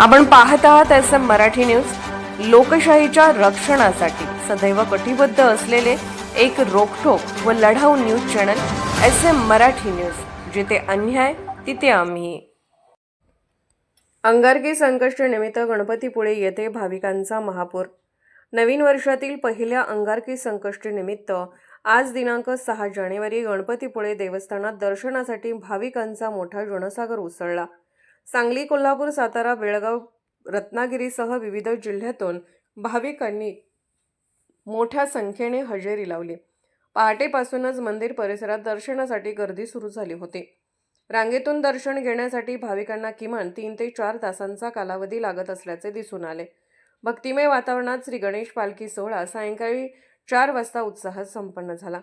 आपण पाहत आहात SM मराठी न्यूज। लोकशाहीच्या रक्षणासाठी सदैव कटिबद्ध असलेले एक रोखठोक व लढाऊ news channel SM Marathi news, जिथे अन्याय तिथे आम्ही। अंगारकी संकष्टी निमित्त गणपतीपुळे येथे भाविकांचा महापूर। नवीन वर्षातील पहिल्या अंगारकी संकष्टी निमित्त आज दिनांक 6 जानेवारी गणपतीपुळे देवस्थानात दर्शनासाठी भाविकांचा मोठा जनसागर उसळला। सांगली, कोल्हापूर, सातारा, बेळगाव, रत्नागिरीसह विविध जिल्ह्यातून भाविकांनी मोठ्या संख्येने हजेरी लावली। पहाटेपासूनच मंदिर परिसरात दर्शनासाठी गर्दी सुरू झाली होती। रांगेतून दर्शन घेण्यासाठी भाविकांना किमान 3 ते 4 तासांचा कालावधी लागत असल्याचे दिसून आले। भक्तिमय वातावरणात श्री गणेश पालखी सोहळा सायंकाळी 4 वाजता उत्साहात संपन्न झाला।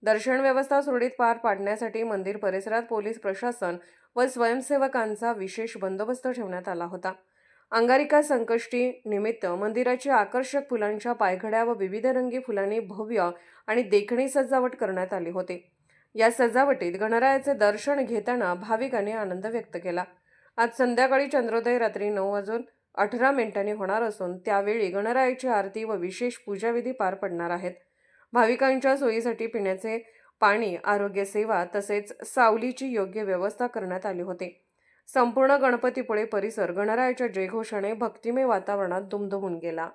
दर्शन व्यवस्था सुरळीत पार पाडण्यासाठी मंदिर परिसरात पोलीस प्रशासन व स्वयंसेवकांचा विशेष बंदोबस्त ठेवण्यात आला होता। अंगारिका संकष्टी निमित्त मंदिराची आकर्षक फुलांच्या पायघड्या व विविधरंगी फुलांनी भव्य आणि देखणी सजावट करण्यात आली होती। या सजावटीत गणरायाचे दर्शन घेताना भाविकांनी आनंद व्यक्त केला। आज संध्याकाळी चंद्रोदय रात्री 9:18 होणार असून त्यावेळी गणरायाची आरती व विशेष पूजाविधी पार पडणार आहेत। भाविकांच्या सोयीसाठी पिण्याचे पाणी, आरोग्य सेवा तसेच सावलीची योग्य व्यवस्था करण्यात आली होती। संपूर्ण गणपतीपुळे परिसर गणरायाच्या जयघोषाने भक्तिमय वातावरणात दुमदुमून गेला।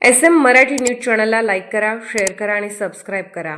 SM मराठी न्यूज चॅनलला लाईक करा, शेअर करा आणि सबस्क्राईब करा।